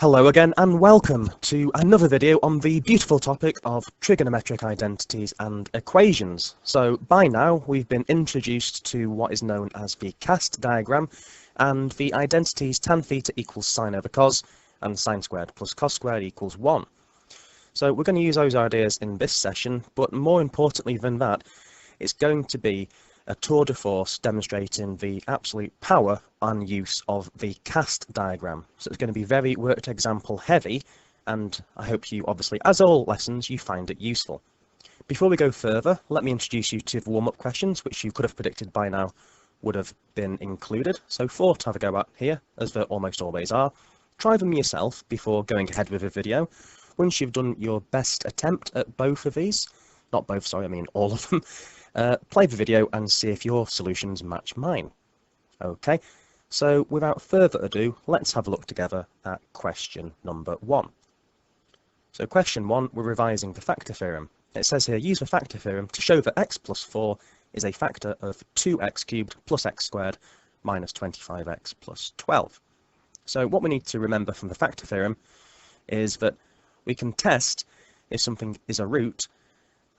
Hello again and welcome to another video on the beautiful topic of trigonometric identities and equations. So by now we've been introduced to what is known as the cast diagram and the identities tan theta equals sine over cos and sine squared plus cos squared equals 1. So we're going to use those ideas in this session, but more importantly than that, it's going to be a tour de force demonstrating the absolute power and use of the cast diagram. So it's going to be very worked example heavy, and I hope you obviously, as all lessons, you find it useful. Before we go further, let me introduce you to the warm-up questions, which you could have predicted by now would have been included. So 4 to have a go at here, as there almost always are. Try them yourself before going ahead with the video. Once you've done your best attempt at both of these, not both, sorry, I mean all of them, play the video and see if your solutions match mine. Okay, so without further ado, let's have a look together at question number 1. So question 1, we're revising the factor theorem. It says here, use the factor theorem to show that x plus 4 is a factor of 2x cubed plus x squared minus 25x plus 12. So what we need to remember from the factor theorem is that we can test if something is a root,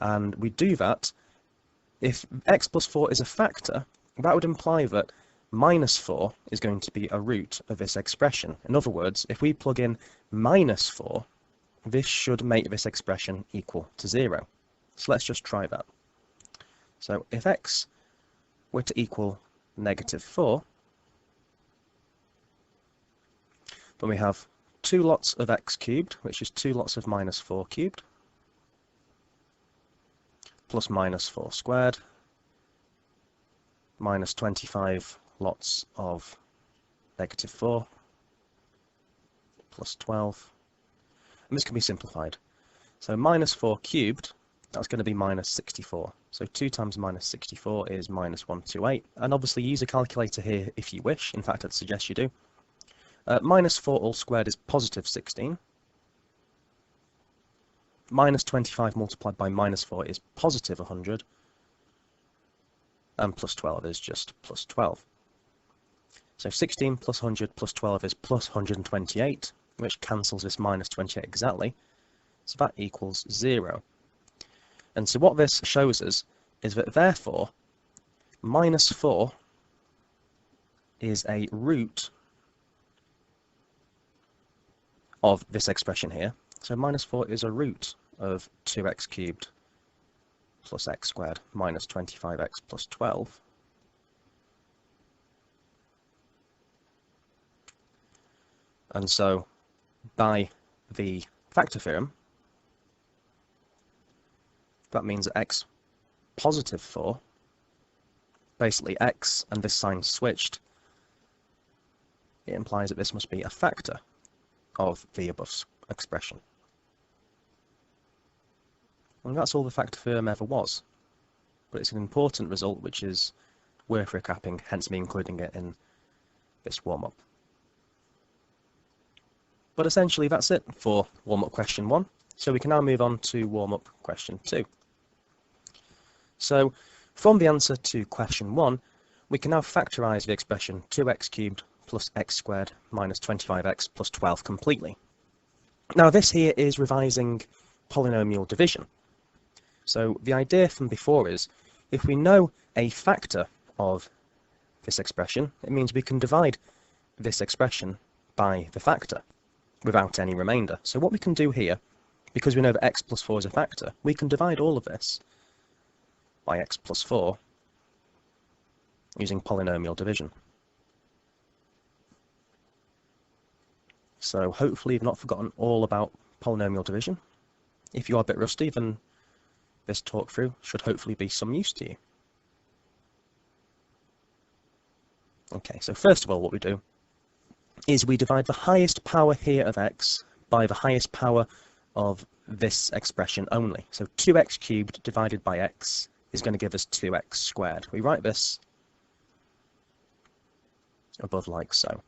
and we do that if x plus 4 is a factor. That would imply that minus 4 is going to be a root of this expression. In other words, if we plug in minus 4, this should make this expression equal to 0. So let's just try that. So if x were to equal negative 4, then we have 2 lots of x cubed, which is 2 lots of minus 4 cubed, plus minus 4 squared, minus 25 lots of negative 4, plus 12. And this can be simplified. So minus 4 cubed, that's going to be minus 64. So 2 times minus 64 is minus 128. And obviously use a calculator here if you wish. In fact, I'd suggest you do. Minus 4 all squared is positive 16. Minus 25 multiplied by minus 4 is positive 100, and plus 12 is just plus 12. So 16 plus 100 plus 12 is plus 128, which cancels this minus 28 exactly, so that equals 0. And so what this shows us is that therefore minus 4 is a root of this expression here. So minus 4 is a root of 2x cubed plus x squared minus 25x plus 12. And so by the factor theorem, that means that x positive 4, basically x and this sign switched, it implies that this must be a factor of the above expression. And that's all the factor theorem ever was, but it's an important result which is worth recapping, hence me including it in this warm-up. But essentially that's it for warm-up question 1, so we can now move on to warm-up question 2. So from the answer to question 1, we can now factorise the expression 2x cubed plus x squared minus 25x plus 12 completely. Now this here is revising polynomial division. So the idea from before is, if we know a factor of this expression, it means we can divide this expression by the factor without any remainder. So what we can do here, because we know that x plus 4 is a factor, we can divide all of this by x plus 4 using polynomial division. So hopefully you've not forgotten all about polynomial division. If you are a bit rusty, then this talk through should hopefully be some use to you. Okay, so first of all what we do is we divide the highest power here of x by the highest power of this expression only. So 2x cubed divided by x is going to give us 2x squared. We write this above like so.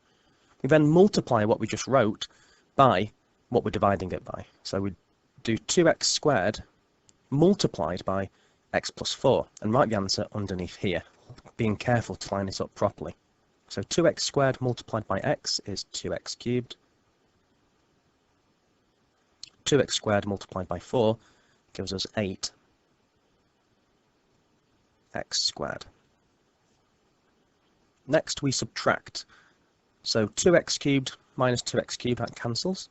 We then multiply what we just wrote by what we're dividing it by. So we do 2x squared multiplied by x plus 4, and write the answer underneath here, being careful to line it up properly. So 2x squared multiplied by x is 2x cubed, 2x squared multiplied by 4 gives us 8x squared. Next we subtract. So 2x cubed minus 2x cubed, that cancels.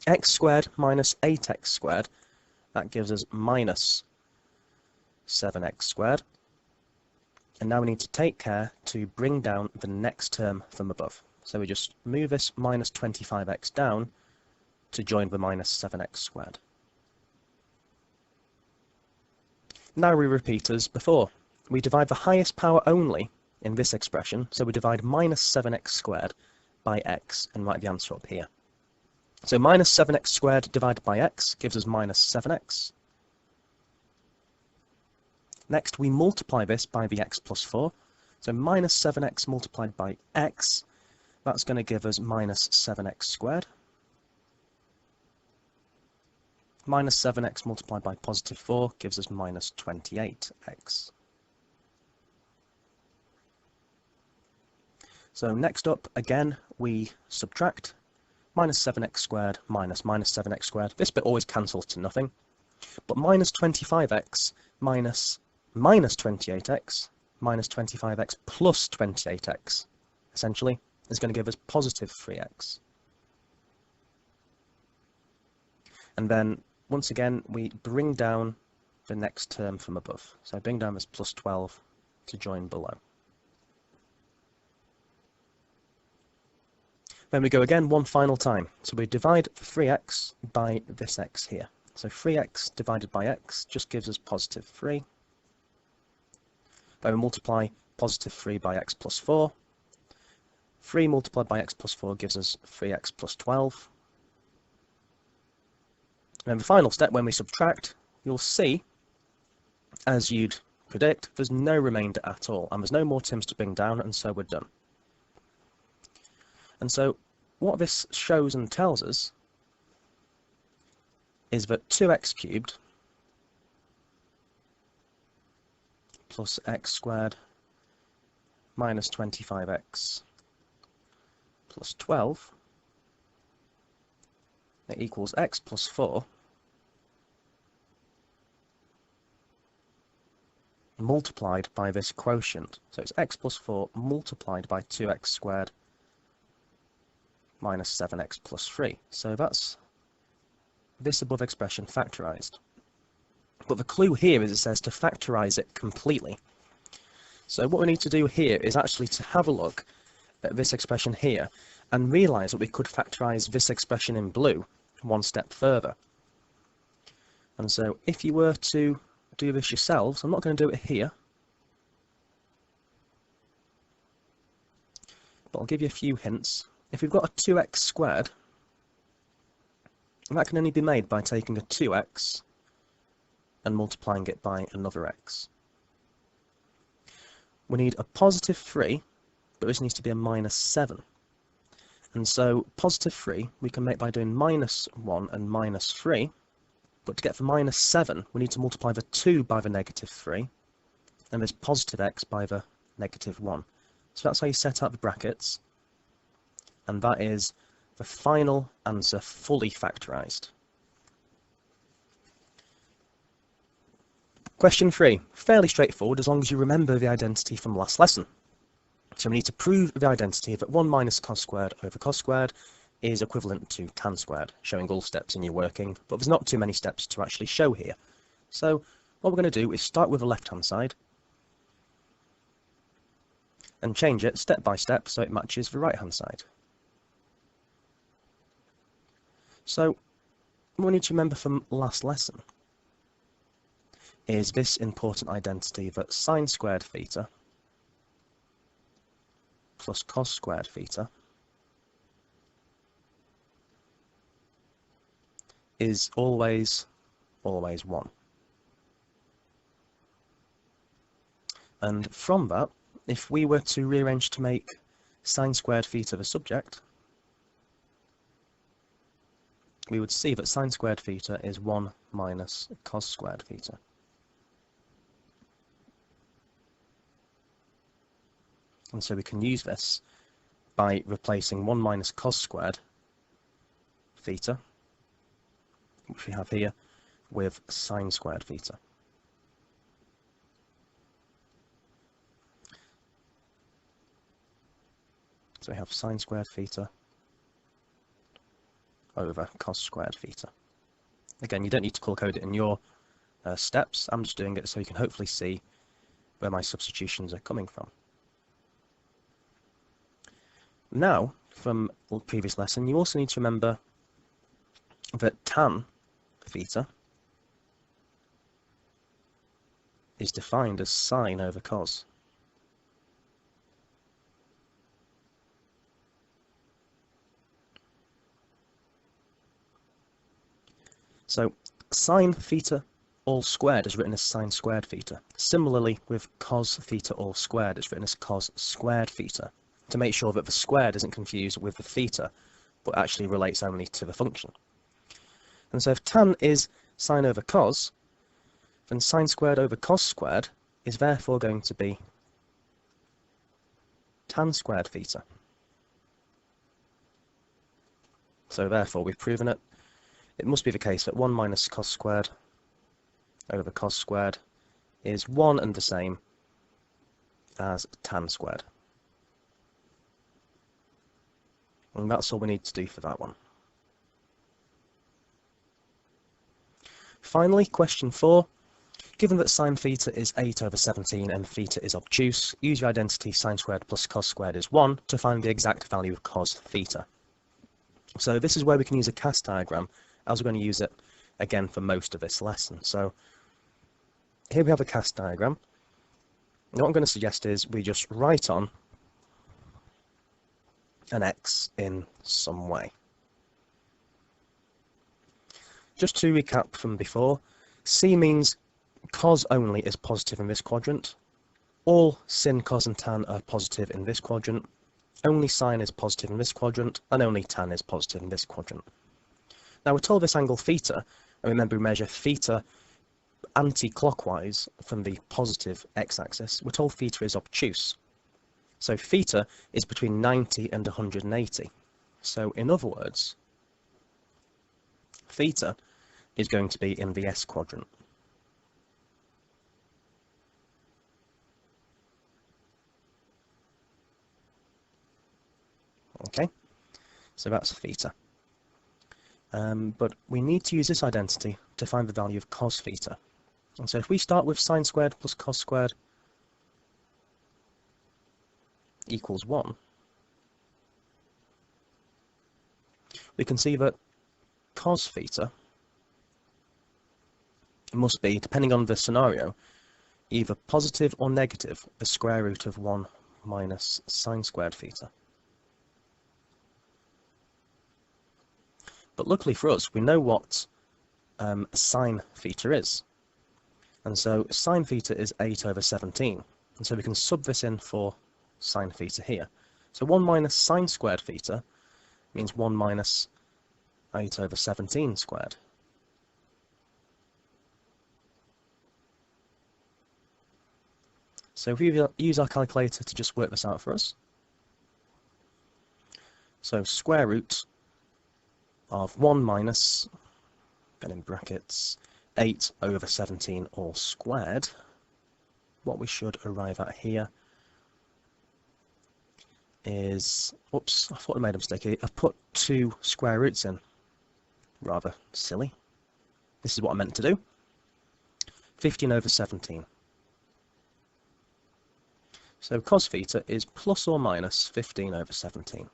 X squared minus 8x squared, that gives us minus 7x squared. And now we need to take care to bring down the next term from above. So we just move this minus 25x down to join the minus 7x squared. Now we repeat as before. We divide the highest power only in this expression, so we divide minus 7x squared by x and write the answer up here. So minus 7x squared divided by x gives us minus 7x. Next we multiply this by the x plus 4. So minus 7x multiplied by x, that's going to give us minus 7x squared. Minus 7x multiplied by positive 4 gives us minus 28x. So next up, again, we subtract. Minus 7x squared minus minus 7x squared. This bit always cancels to nothing. But minus 25x minus minus 28x minus 25x plus 28x, essentially, is going to give us positive 3x. And then, once again, we bring down the next term from above. So I bring down this plus 12 to join below. Then we go again one final time. So we divide 3x by this x here. So 3x divided by x just gives us positive 3. Then we multiply positive 3 by x plus 4. 3 multiplied by x plus 4 gives us 3x plus 12. And then the final step, when we subtract, you'll see, as you'd predict, there's no remainder at all, and there's no more terms to bring down, and so we're done. And so what this shows and tells us is that 2x cubed plus x squared minus 25x plus 12 that equals x plus 4 multiplied by this quotient. So it's x plus 4 multiplied by 2x squared minus 7x plus 3. So that's this above expression factorised. But the clue here is it says to factorise it completely. So what we need to do here is actually to have a look at this expression here and realise that we could factorise this expression in blue one step further. And so if you were to do this yourselves, I'm not going to do it here, but I'll give you a few hints. If we've got a 2x squared, that can only be made by taking a 2x and multiplying it by another x. We need a positive 3, but this needs to be a minus 7. And so positive 3 we can make by doing minus 1 and minus 3, but to get the minus 7 we need to multiply the 2 by the negative 3, and this positive x by the negative 1. So that's how you set out the brackets, and that is the final answer fully factorised. Question 3. Fairly straightforward as long as you remember the identity from last lesson. So we need to prove the identity that 1 minus cos squared over cos squared is equivalent to tan squared, showing all steps in your working, but there's not too many steps to actually show here. So what we're going to do is start with the left-hand side and change it step by step so it matches the right-hand side. So what we need to remember from last lesson is this important identity that sine squared theta plus cos squared theta is always 1. And from that, if we were to rearrange to make sine squared theta the subject, we would see that sine squared theta is 1 minus cos squared theta. And so we can use this by replacing 1 minus cos squared theta which we have here, with sine squared theta. So we have sine squared theta over cos squared theta. Again, you don't need to colour code it in your steps. I'm just doing it so you can hopefully see where my substitutions are coming from. Now, from the previous lesson, you also need to remember that tan theta is defined as sine over cos. So sine theta all squared is written as sine squared theta. Similarly, with cos theta all squared, it's written as cos squared theta, to make sure that the squared isn't confused with the theta, but actually relates only to the function. And so if tan is sine over cos, then sine squared over cos squared is therefore going to be tan squared theta. So therefore we've proven it. It must be the case that 1 minus cos squared over cos squared is one and the same as tan squared. And that's all we need to do for that one. Finally, question 4. Given that sine theta is 8 over 17 and theta is obtuse, use your identity sine squared plus cos squared is 1 to find the exact value of cos theta. So this is where we can use a cast diagram, as we're going to use it again for most of this lesson. So here we have a cast diagram. And what I'm going to suggest is we just write on an x in some way. Just to recap from before, C means cos only is positive in this quadrant, all sin, cos and tan are positive in this quadrant, only sine is positive in this quadrant, and only tan is positive in this quadrant. Now we're told this angle theta, and remember we measure theta anti-clockwise from the positive x-axis, we're told theta is obtuse. So theta is between 90 and 180. So in other words, theta is going to be in the S quadrant. Okay, so that's theta. But we need to use this identity to find the value of cos theta. And so if we start with sine squared plus cos squared equals 1, we can see that cos theta must be, depending on the scenario, either positive or negative the square root of 1 minus sine squared theta. But luckily for us, we know what sine theta is. And so sine theta is 8 over 17. And so we can sub this in for sine theta here. So 1 minus sine squared theta means 1 minus 8 over 17 squared. So if we use our calculator to just work this out for us. So square root of 1 minus, then in brackets, 8 over 17 all squared, what we should arrive at here is, oops, I thought I made a mistake here. I've put 2 square roots in. Rather silly. This is what I meant to do. 15 over 17. So cos theta is plus or minus 15 over 17.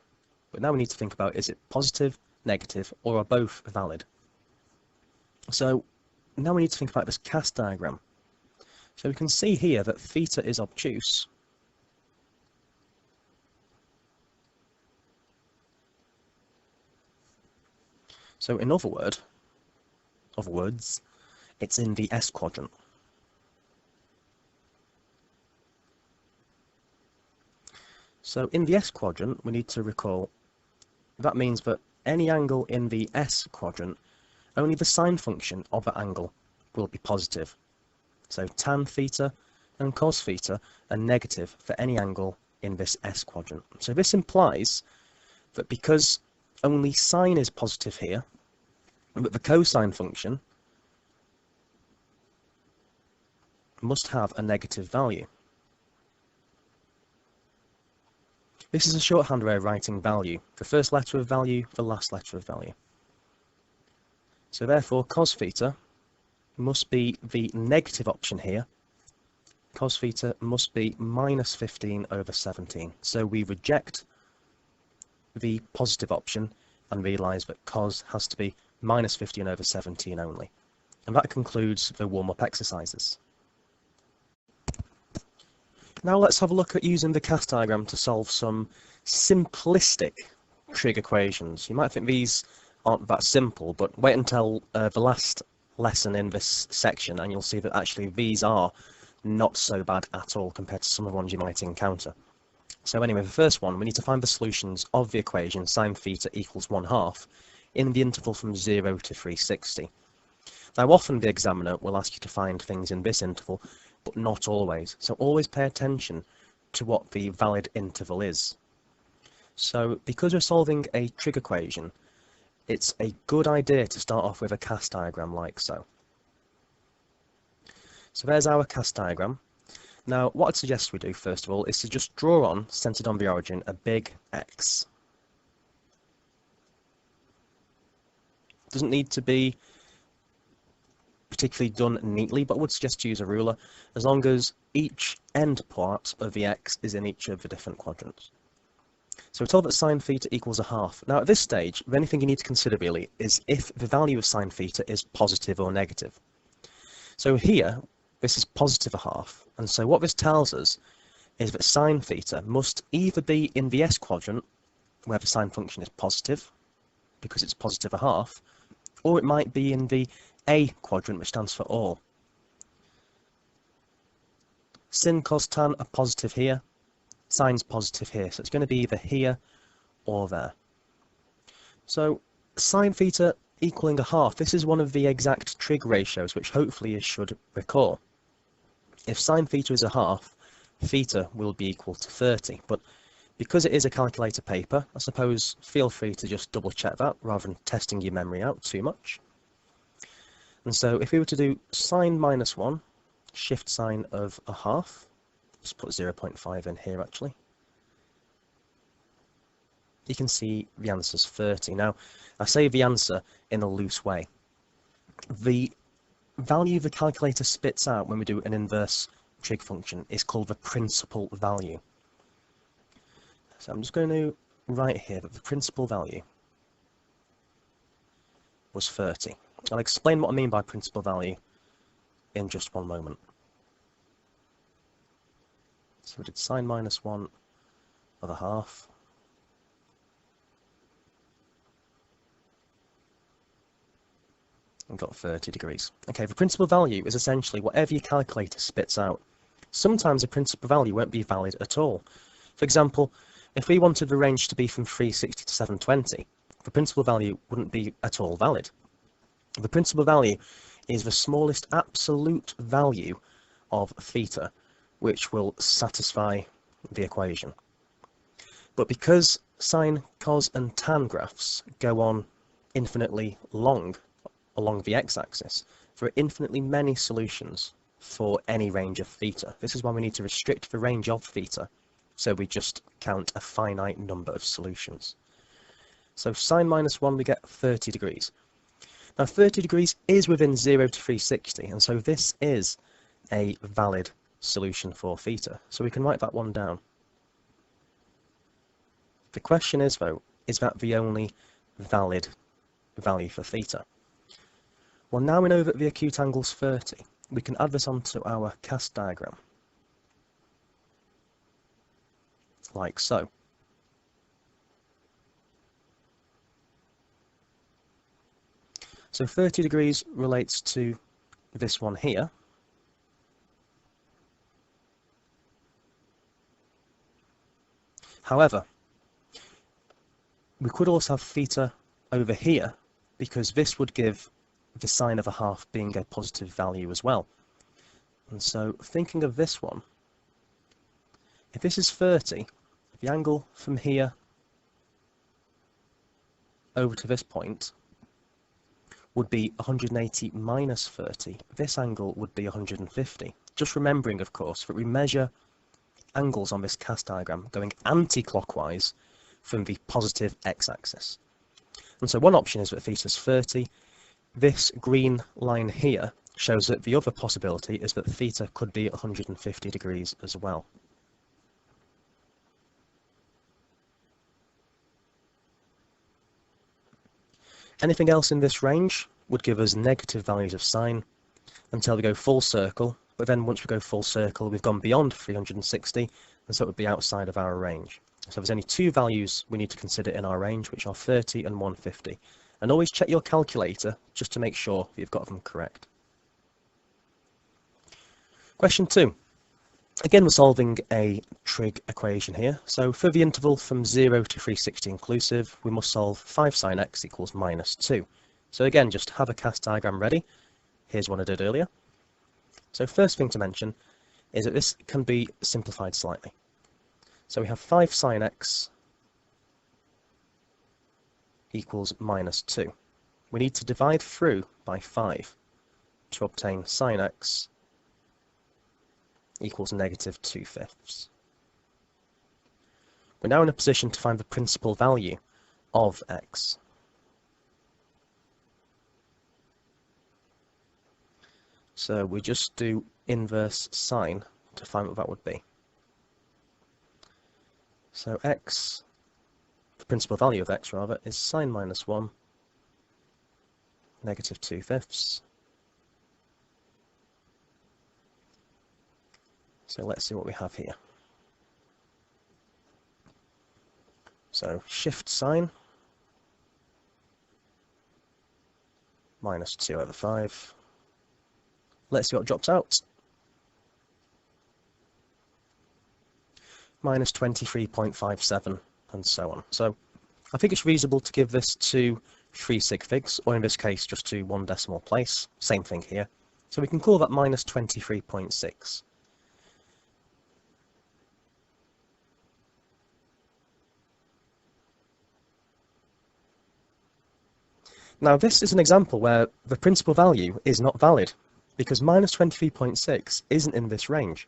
But now we need to think about, is it positive, negative, or are both valid? So now we need to think about this cast diagram. So we can see here that theta is obtuse. So in other words, it's in the S quadrant. So in the S quadrant, we need to recall that means that any angle in the S quadrant, only the sine function of that angle will be positive. So tan theta and cos theta are negative for any angle in this S quadrant. So this implies that because only sine is positive here, But the cosine function must have a negative value. This is a shorthand way of writing value. The first letter of value, the last letter of value. So therefore, cos theta must be the negative option here. Cos theta must be minus 15 over 17. So we reject the positive option and realise that cos has to be minus 15 over 17 only. And that concludes the warm-up exercises. Now let's have a look at using the cast diagram to solve some simplistic trig equations. You might think these aren't that simple, but wait until the last lesson in this section and you'll see that actually these are not so bad at all compared to some of the ones you might encounter. So anyway, the first one, we need to find the solutions of the equation sine theta equals 1/2 in the interval from 0 to 360. Now often the examiner will ask you to find things in this interval, but not always. So always pay attention to what the valid interval is. So because we're solving a trig equation, it's a good idea to start off with a cast diagram like so. So there's our cast diagram. Now what I'd suggest we do first of all is to just draw on, centered on the origin, a big X. Doesn't need to be particularly done neatly, but I would suggest to use a ruler as long as each end part of the X is in each of the different quadrants. So we're told that sine theta equals 1/2. Now at this stage, the only thing you need to consider really is if the value of sine theta is positive or negative. So here, this is positive 1/2, and so what this tells us is that sine theta must either be in the S quadrant, where the sine function is positive, because it's positive 1/2, or it might be in the A quadrant, which stands for all. Sin, cos, tan are positive here, sine's positive here, so it's going to be either here or there. So sine theta equaling 1/2, this is one of the exact trig ratios which hopefully you should recall. If sine theta is 1/2, theta will be equal to 30, but because it is a calculator paper, I suppose feel free to just double check that rather than testing your memory out too much. And so if we were to do sine minus 1, shift sign of 1/2, just put 0.5 in here actually, you can see the answer's 30. Now, I say the answer in a loose way. The value the calculator spits out when we do an inverse trig function is called the principal value. So I'm just going to write here that the principal value was 30. I'll explain what I mean by principal value in just one moment. So we did sine minus 1 of 1/2. And got 30 degrees. Okay, the principal value is essentially whatever your calculator spits out. Sometimes a principal value won't be valid at all. For example, if we wanted the range to be from 360 to 720, the principal value wouldn't be at all valid. The principal value is the smallest absolute value of theta, which will satisfy the equation. But because sine, cos and tan graphs go on infinitely long along the x-axis, there are infinitely many solutions for any range of theta. This is why we need to restrict the range of theta, so we just count a finite number of solutions. So sine minus 1, we get 30 degrees. Now 30 degrees is within 0 to 360, and so this is a valid solution for theta. So we can write that one down. The question is, though, is that the only valid value for theta? Well, now we know that the acute angle's 30. We can add this onto our cast diagram, like so. So 30 degrees relates to this one here. However, we could also have theta over here, because this would give the sine of 1/2 being a positive value as well. And so thinking of this one, if this is 30, the angle from here over to this point would be 180 minus 30. This angle would be 150. Just remembering, of course, that we measure angles on this cast diagram going anti-clockwise from the positive x-axis. And so one option is that theta's 30. This green line here shows that the other possibility is that theta could be 150 degrees as well. Anything else in this range would give us negative values of sine until we go full circle, but then once we go full circle we've gone beyond 360, and so it would be outside of our range. So there's only two values we need to consider in our range, which are 30 and 150. And always check your calculator just to make sure that you've got them correct. Question 2. Again, we're solving a trig equation here. So for the interval from 0 to 360 inclusive, we must solve 5 sine x equals minus 2. So again, just have a cast diagram ready. Here's one I did earlier. So first thing to mention is that this can be simplified slightly. So we have 5 sine x equals minus 2. We need to divide through by 5 to obtain sine x equals negative 2/5. We're now in a position to find the principal value of x. So we just do inverse sine to find what that would be. So x, the principal value of x rather, is sine minus 1, negative 2/5. So let's see what we have here. So shift sine, minus 2 over 5. Let's see what drops out. Minus 23.57, and so on. So I think it's reasonable to give this to 3 sig figs, or in this case just to 1 decimal place. Same thing here. So we can call that minus 23.6. Now this is an example where the principal value is not valid, because minus 23.6 isn't in this range.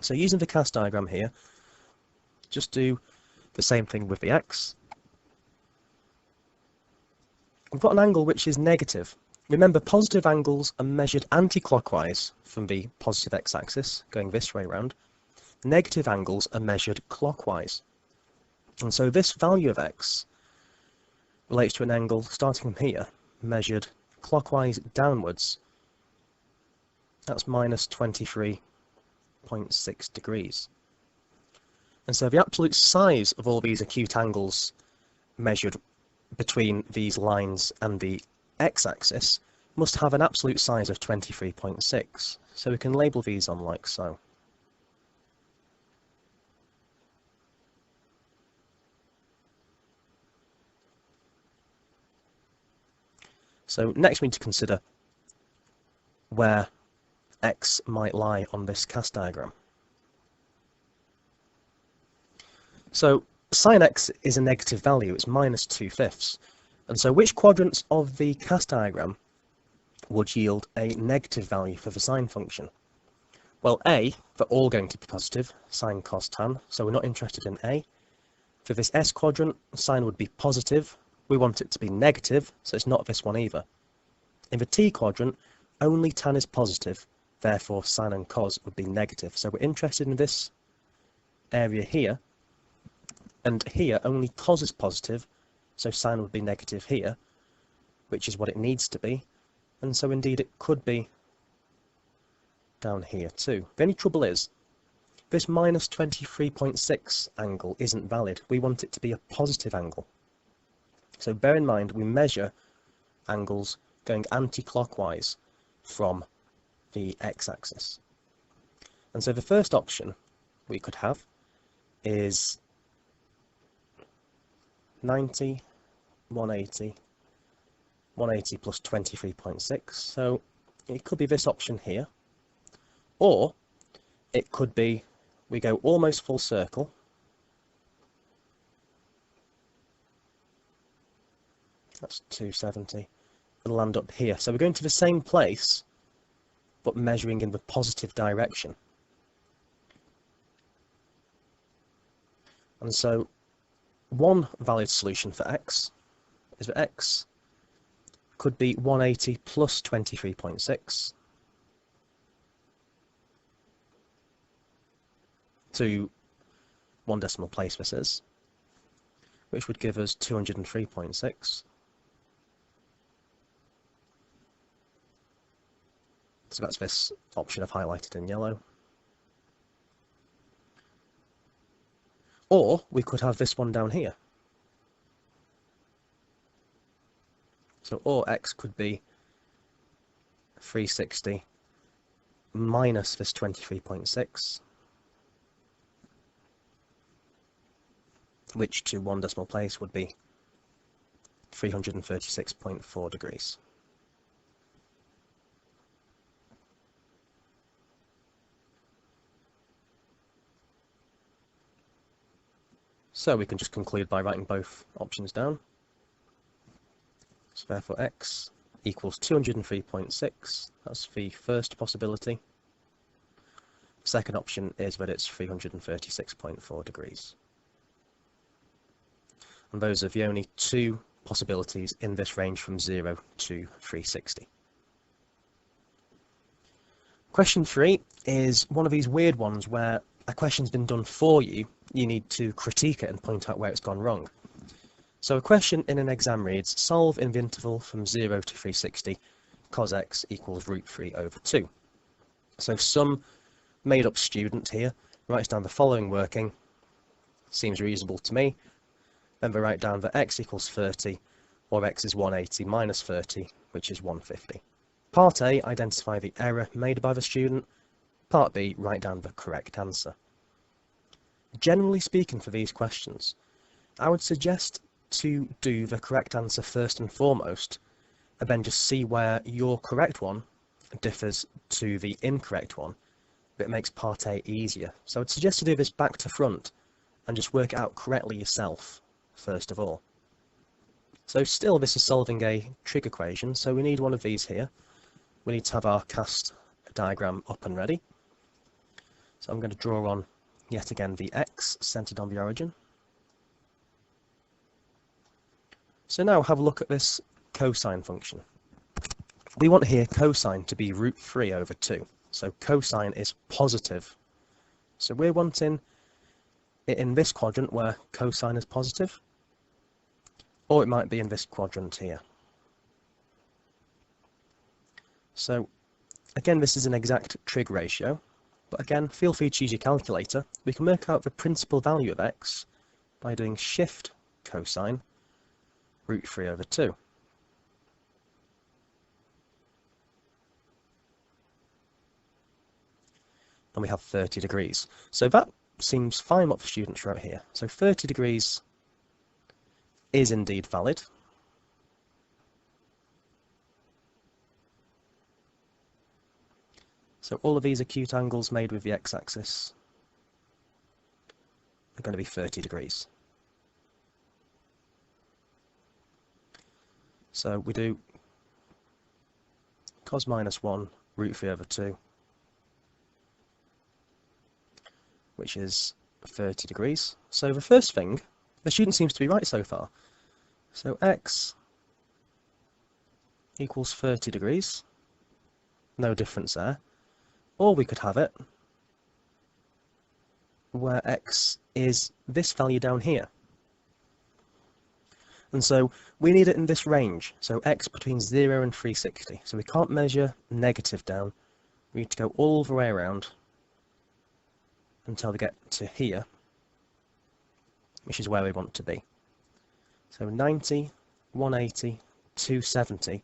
So using the cast diagram here, just do the same thing with the x. We've got an angle which is negative. Remember, positive angles are measured anti-clockwise from the positive x-axis, going this way round. Negative angles are measured clockwise. And so this value of x relates to an angle starting from here, measured clockwise downwards. That's minus 23.6 degrees. And so the absolute size of all these acute angles measured between these lines and the x-axis must have an absolute size of 23.6. So we can label these on like so. So next we need to consider where x might lie on this cast diagram. So sine x is a negative value, it's minus 2/5. And so which quadrants of the cast diagram would yield a negative value for the sine function? Well, A, they're all going to be positive, sine, cos, tan, so we're not interested in A. For this S quadrant, sine would be positive. We want it to be negative, so it's not this one either. In the T quadrant, only tan is positive, therefore sine and cos would be negative. So we're interested in this area here, and here only cos is positive, so sine would be negative here, which is what it needs to be, and so indeed it could be down here too. The only trouble is, this minus 23.6 angle isn't valid. We want it to be a positive angle. So bear in mind, we measure angles going anti-clockwise from the x-axis. And so the first option we could have is 90, 180, 180 plus 23.6. So it could be this option here, or it could be we go almost full circle, that's 270, will land up here. So we're going to the same place, but measuring in the positive direction. And so one valid solution for x is that x could be 180 plus 23.6 to one decimal place this is, which would give us 203.6. So that's this option I've highlighted in yellow. Or we could have this one down here. So or x could be 360 minus this 23.6, which to one decimal place would be 336.4 degrees. So we can just conclude by writing both options down. So therefore x equals 203.6, that's the first possibility. The second option is that it's 336.4 degrees. And those are the only two possibilities in this range from 0 to 360. Question 3 is one of these weird ones where a question's been done for you, you need to critique it and point out where it's gone wrong. So a question in an exam reads, solve in the interval from 0 to 360, cos x equals root 3 over 2. So some made-up student here writes down the following working, seems reasonable to me, then they write down that x equals 30, or x is 180 minus 30, which is 150. Part A, identify the error made by the student. Part B, write down the correct answer. Generally speaking for these questions, I would suggest to do the correct answer first and foremost, and then just see where your correct one differs to the incorrect one. But it makes part A easier. So I would suggest to do this back to front and just work it out correctly yourself, first of all. So still this is solving a trig equation, so we need one of these here. We need to have our cast diagram up and ready. So I'm going to draw on, yet again, the x centered on the origin. So now have a look at this cosine function. We want here cosine to be root 3 over 2. So cosine is positive. So we're wanting it in this quadrant where cosine is positive, or it might be in this quadrant here. So again, this is an exact trig ratio, but again, feel free to use your calculator. We can work out the principal value of x by doing shift cosine root 3 over 2. And we have 30 degrees. So that seems fine what the students wrote here. So 30 degrees is indeed valid. So all of these acute angles made with the x-axis are going to be 30 degrees. So we do cos minus 1 root 3 over 2, which is 30 degrees. So the first thing, the student seems to be right so far. So x equals 30 degrees, no difference there. Or we could have it where x is this value down here. And so we need it in this range, so x between 0 and 360. So we can't measure negative down. We need to go all the way around until we get to here, which is where we want to be. So 90, 180, 270,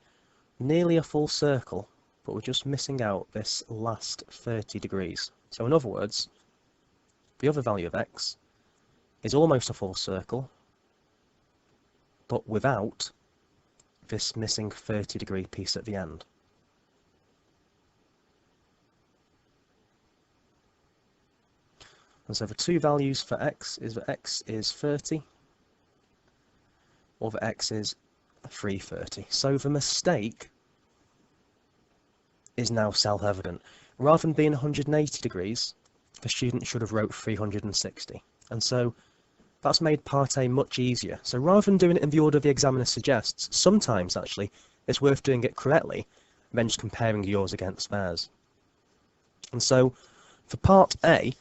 nearly a full circle, but we're just missing out this last 30 degrees. So in other words, the other value of x is almost a full circle, but without this missing 30 degree piece at the end. And so the two values for x is that x is 30, or that x is 330. So the mistake is now self-evident. Rather than being 180 degrees, the student should have wrote 360. And so that's made part A much easier. So rather than doing it in the order the examiner suggests, sometimes actually it's worth doing it correctly, and then just comparing yours against theirs. And so for part A,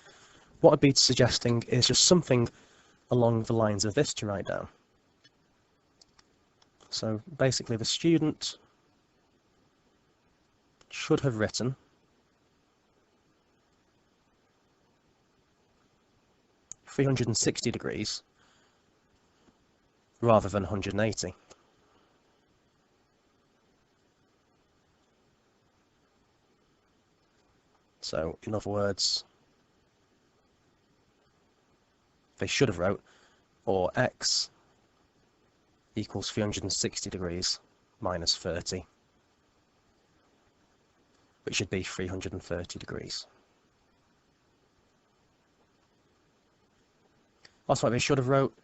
what I'd be suggesting is just something along the lines of this to write down. So basically the student should have written (360 degrees) rather than 180. So in other words, they should have wrote, or x equals 360 degrees minus 30, which should be 330 degrees. That's what they should have wrote.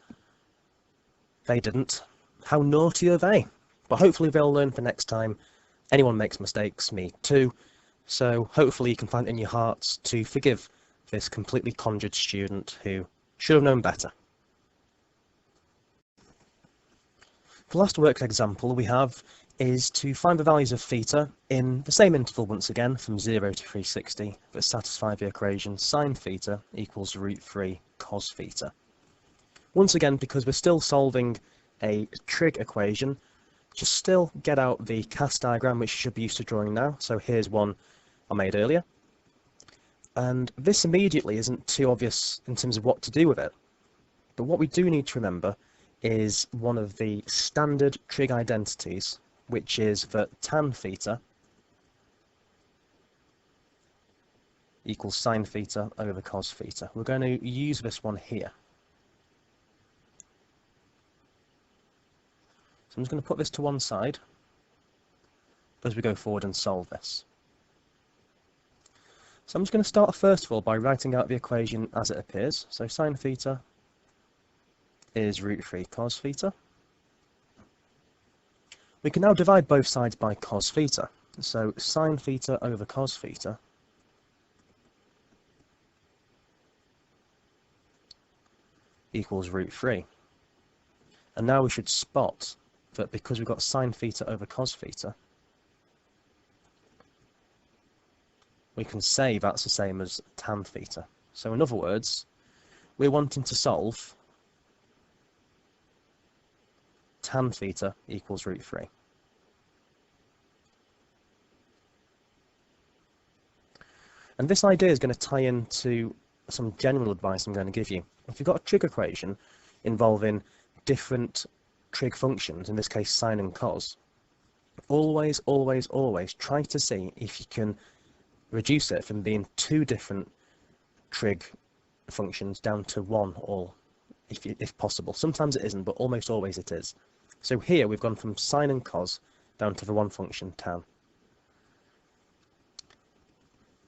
They didn't. How naughty are they? But hopefully they'll learn for next time. Anyone makes mistakes, me too. So hopefully you can find it in your hearts to forgive this completely conjured student who should have known better. The last worked example we have is to find the values of theta in the same interval once again from 0 to 360 that satisfy the equation sine theta equals root 3 cos theta. Once again, because we're still solving a trig equation, just still get out the cast diagram which you should be used to drawing now. So here's one I made earlier. And this immediately isn't too obvious in terms of what to do with it. But what we do need to remember is one of the standard trig identities, which is that tan theta equals sine theta over cos theta. We're going to use this one here. So I'm just going to put this to one side as we go forward and solve this. So I'm just going to start first of all by writing out the equation as it appears. So sine theta is root 3 cos theta. We can now divide both sides by cos theta. So sine theta over cos theta equals root 3. And now we should spot that because we've got sine theta over cos theta, we can say that's the same as tan theta. So in other words, we're wanting to solve tan theta equals root 3. And this idea is going to tie into some general advice I'm going to give you. If you've got a trig equation involving different trig functions, in this case sine and cos, always try to see if you can reduce it from being two different trig functions down to one, or if possible. Sometimes it isn't, but almost always it is. So here we've gone from sine and cos down to the one function tan.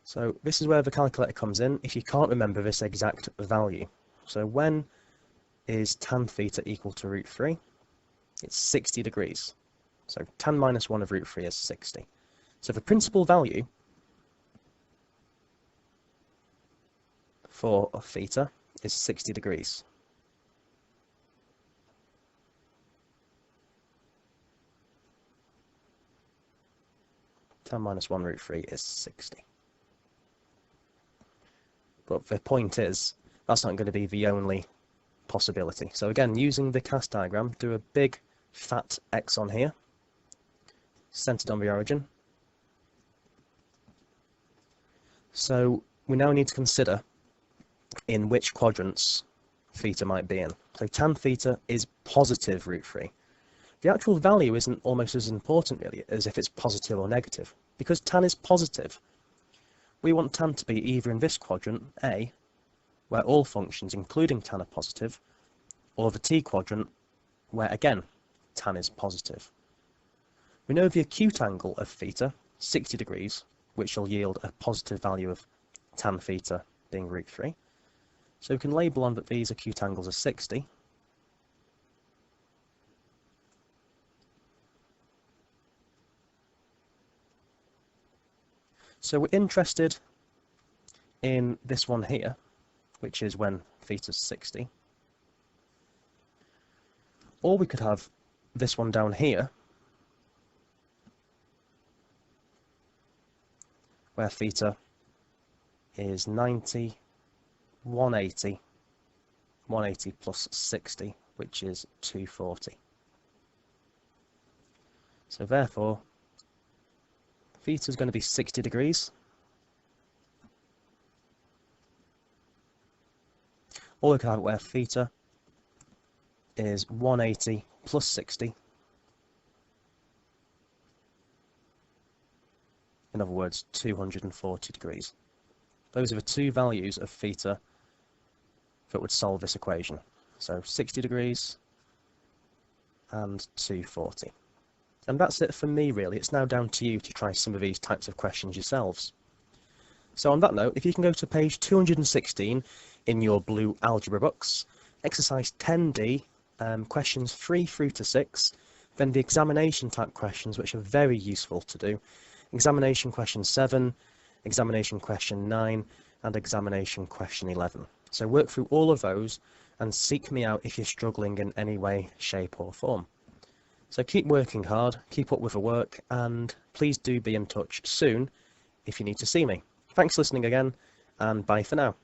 So this is where the calculator comes in if you can't remember this exact value. So when is tan theta equal to root 3? It's 60 degrees. So tan minus 1 of root 3 is 60. So the principal value for theta is 60 degrees. Tan minus 1 root 3 is 60. But the point is, that's not going to be the only possibility. So again, using the cast diagram, do a big fat X on here, centered on the origin. So we now need to consider in which quadrants theta might be in. So tan theta is positive root 3. The actual value isn't almost as important really as if it's positive or negative. Because tan is positive, we want tan to be either in this quadrant, A, where all functions including tan are positive, or the T quadrant, where again tan is positive. We know the acute angle of theta, 60 degrees, which will yield a positive value of tan theta being root 3. So we can label on that these acute angles are 60. So we're interested in this one here, which is when theta's 60. Or we could have this one down here, where theta is 90, 180, 180 plus 60, which is 240. So therefore, theta is going to be 60 degrees. Or we could have it where theta is 180 plus 60. In other words, 240 degrees. Those are the two values of theta that would solve this equation. So 60 degrees and 240. And that's it from me really. It's now down to you to try some of these types of questions yourselves. So on that note, if you can go to page 216 in your blue algebra books, exercise 10D, questions 3 through to 6, then the examination type questions, which are very useful to do, examination question 7, examination question 9, and examination question 11. So work through all of those and seek me out if you're struggling in any way, shape or form. So keep working hard, keep up with the work, and please do be in touch soon if you need to see me. Thanks for listening again, and bye for now.